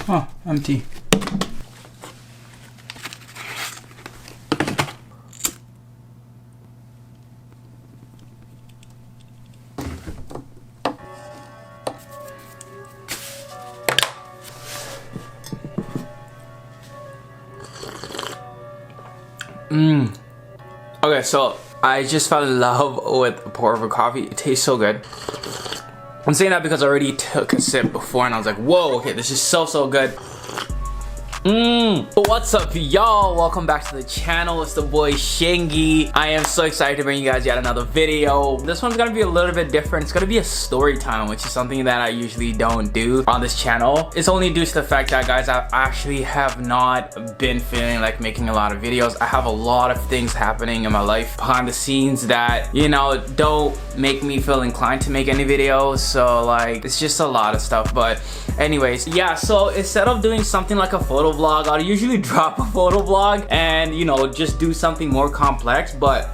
Oh, empty. Okay, so I just fell in love with pour over coffee. It tastes so good. I'm saying that because I already took a sip before and I was like, whoa, okay, this is so good. What's up, y'all? Welcome back to the channel. It's the boy Shingy. I am so excited to bring you guys yet another video. This one's gonna be a little bit different. It's gonna be a story time, which is something that I usually don't do on this channel. It's only due to the fact that, guys, I actually have not been feeling like making a lot of videos. I have a lot of things happening in my life behind the scenes that, you know, don't make me feel inclined to make any videos. So like, it's just a lot of stuff. But anyways, yeah, so instead of doing something like a photo vlog, I'll usually drop a photo vlog and, you know, just do something more complex, but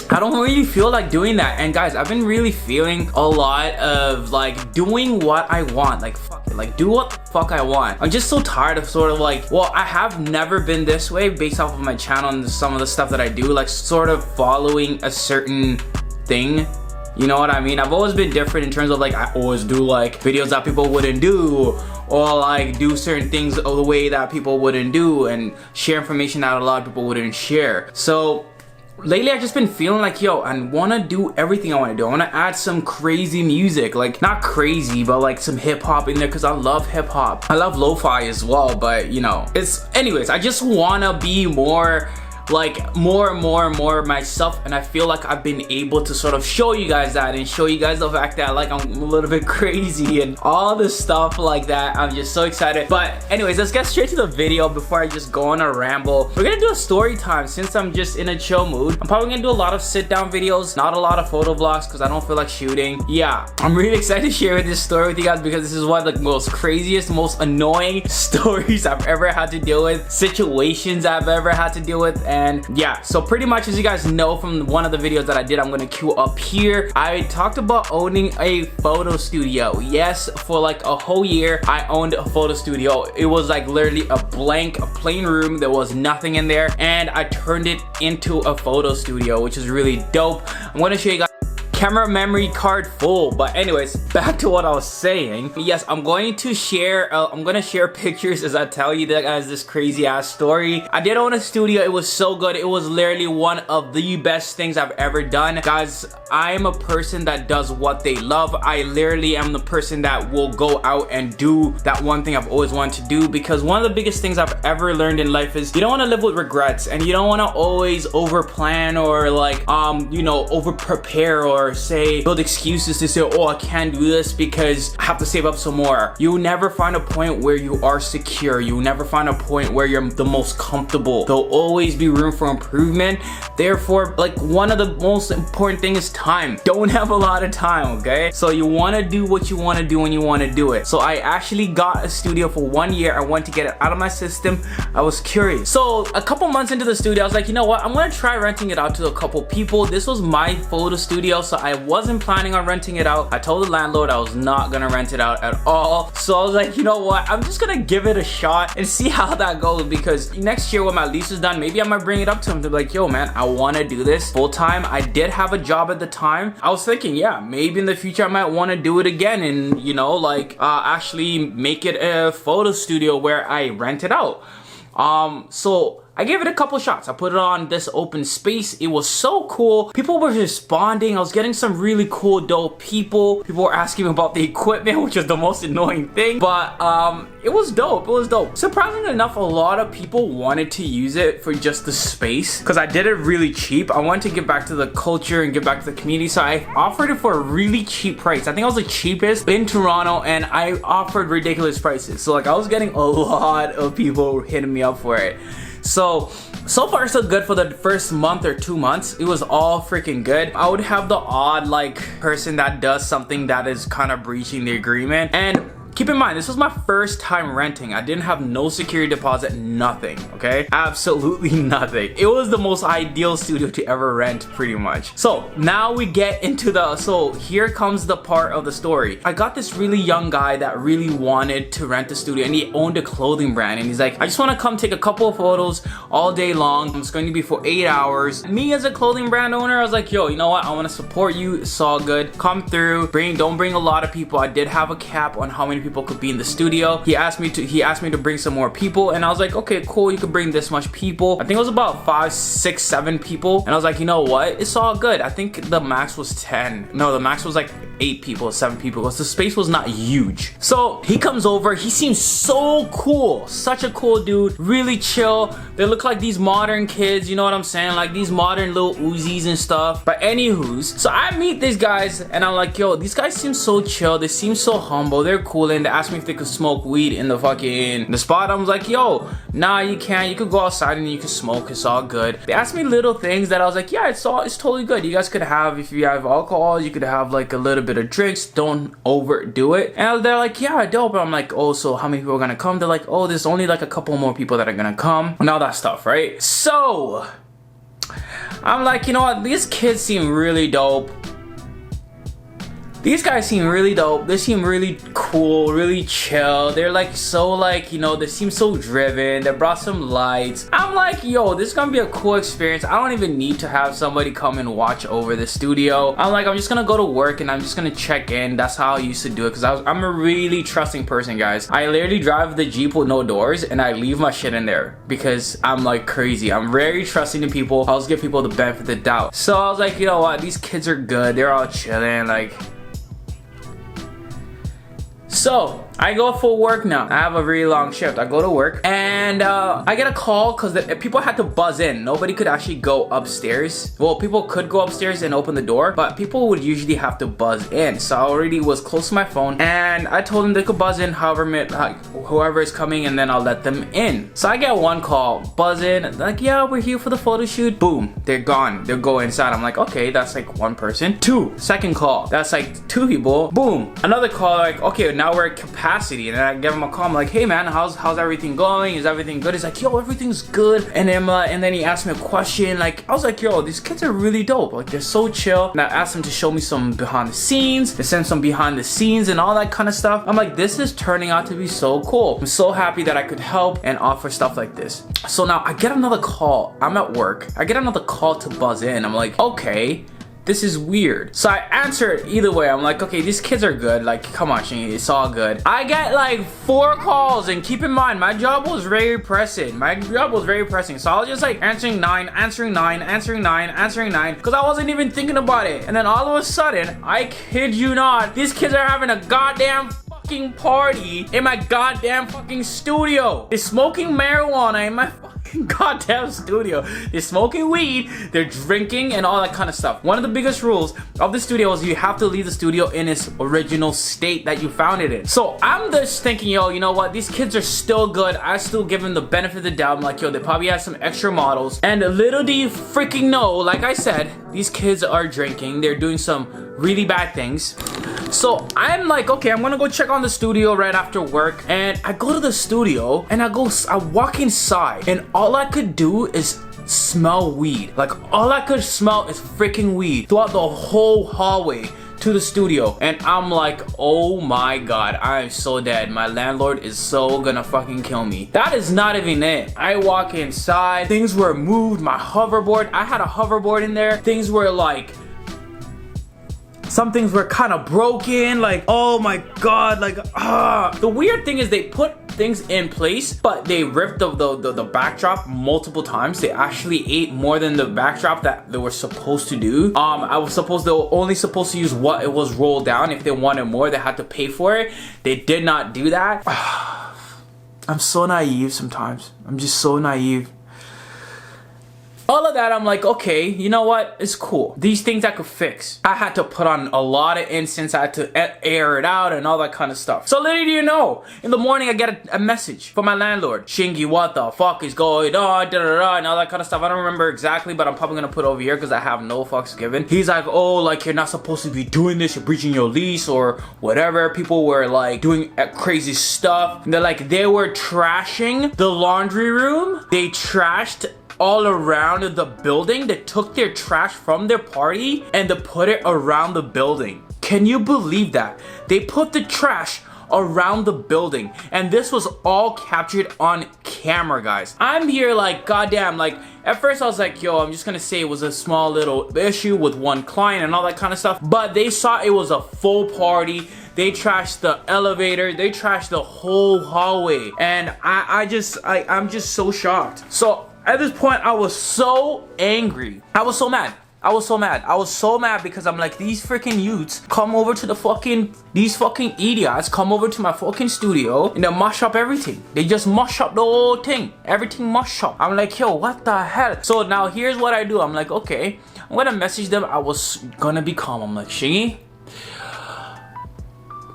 I don't really feel like doing that. And guys, I've been really feeling a lot of like doing what I want, like fuck it, like do what the fuck I want. I'm just so tired of sort of like, well, I have never been this way based off of my channel and some of the stuff that I do, like sort of following a certain thing. You know what I mean? I've always been different in terms of like, I always do like videos that people wouldn't do, or like do certain things the way that people wouldn't do, and share information that a lot of people wouldn't share. So lately I've just been feeling like, yo, I want to do everything I want to do. I want to add some crazy music, like not crazy, but like some hip hop in there, because I love hip hop. I love lo-fi as well, but you know, anyways, I just want to be more like more and more myself, and I feel like I've been able to sort of show you guys that, and show you guys the fact that like I'm a little bit crazy and all this stuff like that. I'm just so excited. But anyways, let's get straight to the video before I just go on a ramble. We're gonna do a story time since I'm just in a chill mood. I'm probably gonna do a lot of sit down videos, not a lot of photo vlogs, because I don't feel like shooting. Yeah, I'm really excited to share this story with you guys, because this is one of the most craziest, most annoying stories I've ever had to deal with, situations I've ever had to deal with. And yeah, so pretty much, as you guys know from one of the videos that I did, I'm gonna cue up here, I talked about owning a photo studio. Yes, for like a whole year I owned a photo studio. It was like literally a plain room. There was nothing in there, and I turned it into a photo studio, which is really dope. I'm gonna show you guys camera memory card full. But anyways, back to what I was saying. Yes, I'm going to share pictures as I tell you guys this crazy ass story. I did own a studio. It was so good. It was literally one of the best things I've ever done. Guys, I am a person that does what they love. I literally am the person that will go out and do that one thing I've always wanted to do, because one of the biggest things I've ever learned in life is you don't want to live with regrets, and you don't want to always over plan or like you know, over prepare, or say build excuses to say, oh, I can't do this because I have to save up some more. You'll never find a point where you are secure. You'll never find a point where you're the most comfortable. There'll always be room for improvement. Therefore, like, one of the most important things is time. Don't have a lot of time, okay? So you want to do what you want to do when you want to do it. So I actually got a studio for 1 year. I wanted to get it out of my system. I was curious. So a couple months into the studio, I was like, you know what? I'm gonna try renting it out to a couple people. This was my photo studio, so I wasn't planning on renting it out. I told the landlord I was not gonna rent it out at all. So I was like, you know what? I'm just gonna give it a shot and see how that goes, because next year when my lease is done, maybe I might bring it up to him to be like, yo man, I wanna do this full time. I did have a job at the time. I was thinking, yeah, maybe in the future I might wanna do it again, and you know, like actually make it a photo studio where I rent it out. So I gave it a couple shots. I put it on this open space. It was so cool. People were responding. I was getting some really cool, dope people. People were asking me about the equipment, which is the most annoying thing. But it was dope. It was dope. Surprisingly enough, a lot of people wanted to use it for just the space, because I did it really cheap. I wanted to give back to the culture and give back to the community. So I offered it for a really cheap price. I think I was the cheapest in Toronto, and I offered ridiculous prices. So like, I was getting a lot of people hitting me up for it. So far so good for the first month or 2 months. It was all freaking good. I would have the odd like person that does something that is kind of breaching the agreement, and keep in mind, this was my first time renting. I didn't have no security deposit, nothing, okay? Absolutely nothing. It was the most ideal studio to ever rent, pretty much. So now we get into so here comes the part of the story. I got this really young guy that really wanted to rent the studio, and he owned a clothing brand, and he's like, I just want to come take a couple of photos all day long. It's going to be for 8 hours. Me as a clothing brand owner, I was like, yo, you know what? I want to support you. It's all good. Come through. Don't bring a lot of people. I did have a cap on how many people could be in the studio. He asked me to bring some more people, and I was like, okay, cool. You could bring this much people. I think it was about 5, 6, 7 people, and I was like, you know what? It's all good. I think the max was 10. No, the max was like 8 people, 7 people, because the space was not huge. So he comes over. He seems so cool. Such a cool dude. Really chill. They look like these modern kids, you know what I'm saying? Like these modern little Uzis and stuff. But anywho's, so I meet these guys, and I'm like, yo, these guys seem so chill. They seem so humble. They're cool, and they asked me if they could smoke weed in the spot. I was like, yo, nah, you can't. You could go outside and you can smoke. It's all good. They asked me little things that I was like, yeah, it's totally good. You guys could have, if you have alcohol, you could have like a little bit of drinks. Don't overdo it. And they're like, yeah, dope. I'm like, oh, so how many people are gonna come? They're like, oh, there's only like a couple more people that are gonna come, and all that stuff, right? So I'm like, you know what? These kids seem really dope. These guys seem really dope. They seem really cool, really chill. They're like so like, you know, they seem so driven. They brought some lights. I'm like, yo, this is gonna be a cool experience. I don't even need to have somebody come and watch over the studio. I'm like, I'm just gonna go to work and I'm just gonna check in. That's how I used to do it, because I'm a really trusting person, guys. I literally drive the Jeep with no doors and I leave my shit in there because I'm like crazy. I'm very trusting to people. I always give people the benefit of the doubt. So I was like, you know what? These kids are good. They're all chilling, like. So I go for work now. I have a really long shift. I go to work and I get a call because people had to buzz in. Nobody could actually go upstairs. Well, people could go upstairs and open the door, but people would usually have to buzz in. So I already was close to my phone, and I told them they could buzz in whoever is coming, and then I'll let them in. So I get one call, buzz in, like, yeah, we're here for the photo shoot. Boom, they're gone. They'll go inside. I'm like, okay, that's like one person. Second call, that's like 2 people. Boom, another call, like, okay, now we're at capacity. And then I give him a call. I'm like, hey man, how's everything going? Is everything good? He's like, yo, everything's good. And then he asked me a question. Like, I was like, yo, these kids are really dope. Like, they're so chill. And I asked him to show me some behind the scenes. They sent some behind the scenes and all that kind of stuff. I'm like, this is turning out to be so cool. I'm so happy that I could help and offer stuff like this. So now I get another call. I'm at work. I get another call to buzz in. I'm like, okay, this is weird. So I answered either way. I'm like, okay, these kids are good. Like, come on, Shingy, it's all good. I get like 4 calls, and keep in mind, my job was very pressing. So I was just like answering 9, because I wasn't even thinking about it. And then all of a sudden, I kid you not, these kids are having a goddamn fucking party in my goddamn fucking studio. They're smoking marijuana in my fucking goddamn studio. They're smoking weed, they're drinking, and all that kind of stuff. One of the biggest rules of the studio is you have to leave the studio in its original state that you found it in. So I'm just thinking, yo, you know what? These kids are still good. I still give them the benefit of the doubt. I'm like, yo, they probably have some extra models. And little do you freaking know, like I said, these kids are drinking. They're doing some really bad things. So I'm like, okay, I'm gonna go check on the studio right after work. And I go to the studio and I walk inside, and all I could do is smell weed. Like, all I could smell is freaking weed throughout the whole hallway to the studio. And I'm like, oh my god, I'm so dead. My landlord is so gonna fucking kill me. That is not even it. I walk inside, things were moved. My hoverboard, I had a hoverboard in there. Things were like, some things were kind of broken. Like, oh my god, like, the weird thing is they put things in place, but they ripped the backdrop multiple times. They actually ate more than the backdrop that they were supposed to do. They were only supposed to use what it was rolled down. If they wanted more, they had to pay for it. They did not do that. I'm so naive sometimes. I'm just so naive. All of that, I'm like, okay, you know what? It's cool. These things I could fix. I had to put on a lot of incense. I had to air it out and all that kind of stuff. So little do you know, in the morning I get a message from my landlord. Shingy, what the fuck is going on? Da, da, da, and all that kind of stuff. I don't remember exactly, but I'm probably gonna put it over here because I have no fucks given. He's like, oh, like you're not supposed to be doing this. You're breaching your lease or whatever. People were like doing crazy stuff. And they're like, they were trashing the laundry room. They trashed all around the building. They took their trash from their party and they put it around the building. Can you believe that? They put the trash around the building, and this was all captured on camera, guys. I'm here like, goddamn, like at first I was like, yo, I'm just gonna say it was a small little issue with one client and all that kind of stuff, but they saw it was a full party. They trashed the elevator, they trashed the whole hallway, and I'm just so shocked. So at this point, I was so angry. I was so mad. I was so mad because I'm like, these freaking youths come over to these fucking idiots come over to my fucking studio and they mush up everything. They just mush up the whole thing. Everything mush up. I'm like, yo, what the hell? So now here's what I do. I'm like, okay, I'm gonna message them. I was gonna be calm. I'm like, Shingy,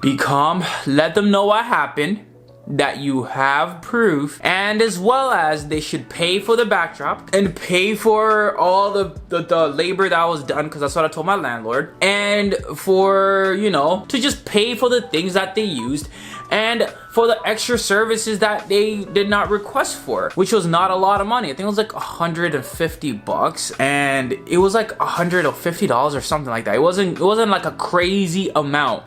be calm. Let them know what happened, that you have proof, and as well as they should pay for the backdrop and pay for all the labor that was done, because that's what I told my landlord, and for, you know, to just pay for the things that they used and for the extra services that they did not request for, which was not a lot of money. I think it was like $150 and it was like $150 or something like that. It wasn't like a crazy amount.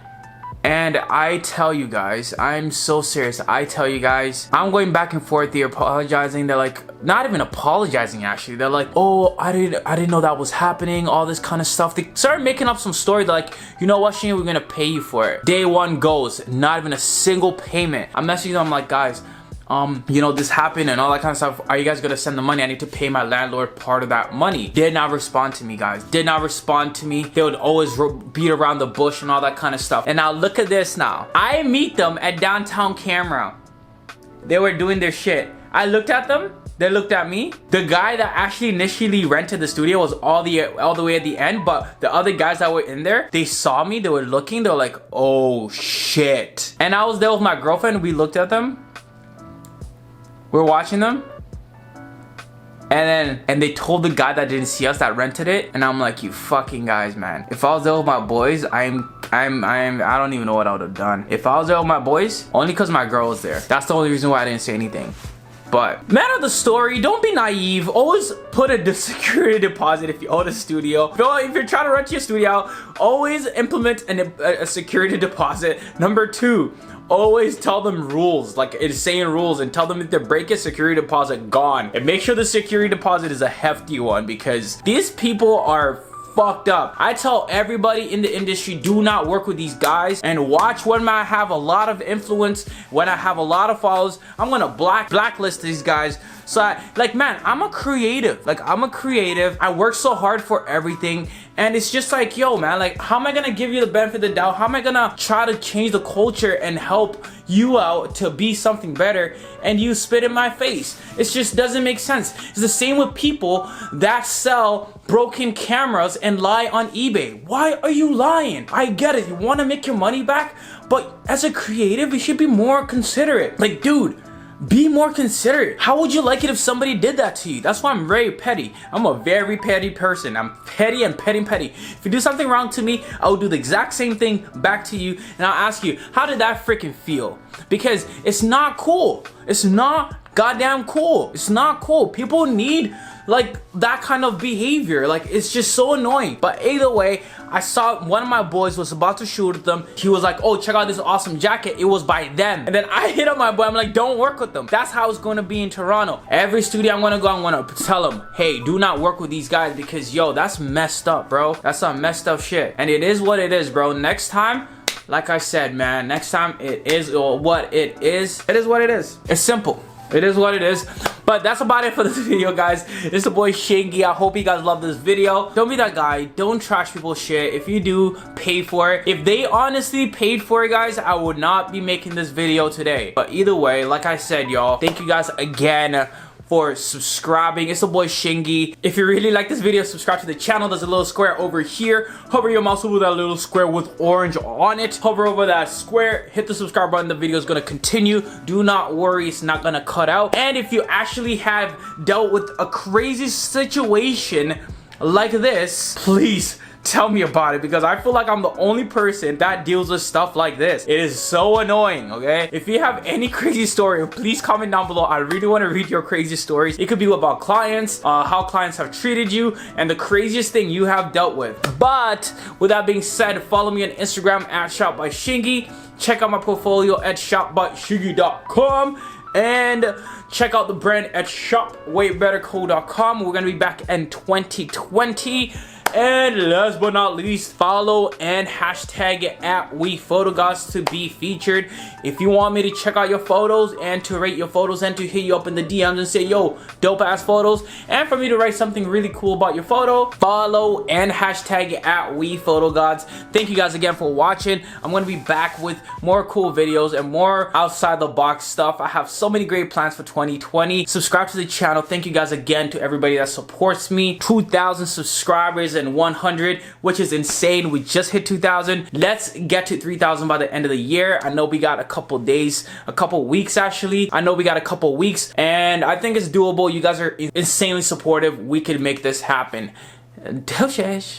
And I tell you guys, I'm so serious. I tell you guys, I'm going back and forth. They're apologizing. They're like, not even apologizing actually. They're like, oh, I didn't know that was happening. All this kind of stuff. They started making up some story. They're like, you know what, Shane, we're gonna pay you for it. Day one goes, not even a single payment. I'm messaging them, I'm like, guys, you know, this happened and all that kind of stuff. Are you guys gonna send the money? I need to pay my landlord part of that money. Did not respond to me, guys. Did not respond to me. They would always beat around the bush and all that kind of stuff. And now look at this now. I meet them at downtown Camera. They were doing their shit. I looked at them. They looked at me. The guy that actually initially rented the studio was all the way at the end, but the other guys that were in there, they saw me. They were looking. They were like, oh shit. And I was there with my girlfriend. We looked at them. We're watching them, and they told the guy that didn't see us that rented it, and I'm like, you fucking guys, man. If I was there with my boys, I don't even know what I would have done. If I was there with my boys, only because my girl was there. That's the only reason why I didn't say anything. But man of the story, don't be naive. Always put a security deposit if you own a studio. If you're trying to rent your studio out, always implement a security deposit. Number two, always tell them rules, like insane rules, and tell them if they break a security deposit, gone. And make sure the security deposit is a hefty one, because these people are fucked up. I tell everybody in the industry, do not work with these guys, and watch when I have a lot of influence, when I have a lot of followers, I'm gonna blacklist these guys. So man, I'm a creative. I work so hard for everything, and it's just like, yo, man, like, how am I gonna give you the benefit of the doubt? How am I gonna try to change the culture and help you out to be something better, and you spit in my face? It just doesn't make sense. It's the same with people that sell broken cameras and lie on eBay. Why are you lying? I get it, you want to make your money back, but as a creative, you should be more considerate. Like, dude, be more considerate. How would you like it if somebody did that to you? That's why I'm very petty. I'm a very petty person. I'm petty and petty. If you do something wrong to me, I will do the exact same thing back to you, and I'll ask you, how did that freaking feel? Because it's not cool. It's not goddamn cool. It's not cool. People need like that kind of behavior. Like, it's just so annoying. But either way, I saw one of my boys was about to shoot at them. He was like, oh, check out this awesome jacket. It was by them. And then I hit up my boy. I'm like, don't work with them. That's how it's going to be in Toronto. Every studio I'm going to go, I'm going to tell them, hey, do not work with these guys, because yo, that's messed up, bro. That's some messed up shit. And it is what it is, bro. Next time, like I said, man, next time it is what it is. It is what it is. It's simple. It is what it is. But that's about it for this video, guys. It's the boy Shingy. I hope you guys love this video. Don't be that guy. Don't trash people's shit. If you do, pay for it. If they honestly paid for it, guys, I would not be making this video today. But either way, like I said, y'all, thank you guys again for subscribing. It's the boy Shingy. If you really like this video, subscribe to the channel. There's a little square over here. Hover your mouse over that little square with orange on it. Hover over that square, hit the subscribe button. The video is going to continue. Do not worry, it's not going to cut out. And if you actually have dealt with a crazy situation like this, please tell me about it, because I feel like I'm the only person that deals with stuff like this. It is so annoying, okay? If you have any crazy story, please comment down below. I really want to read your crazy stories. It could be about clients, how clients have treated you, and the craziest thing you have dealt with. But with that being said, follow me on Instagram at shopbyshingy. Check out my portfolio at shopbyshingy.com. And check out the brand at shopwaybetterco.com. We're gonna be back in 2020. And last but not least, follow and hashtag at WePhotoGods to be featured. If you want me to check out your photos and to rate your photos and to hit you up in the DMs and say, yo, dope ass photos, and for me to write something really cool about your photo, follow and hashtag at WePhotoGods. Thank you guys again for watching. I'm going to be back with more cool videos and more outside the box stuff. I have so many great plans for 2020. Subscribe to the channel. Thank you guys again to everybody that supports me. 2,000 subscribers and 100, which is insane. We just hit 2,000. Let's get to 3,000 by the end of the year. I know we got a couple days, a couple weeks actually. I know we got a couple weeks, and I think it's doable. You guys are insanely supportive. We can make this happen. Deuces.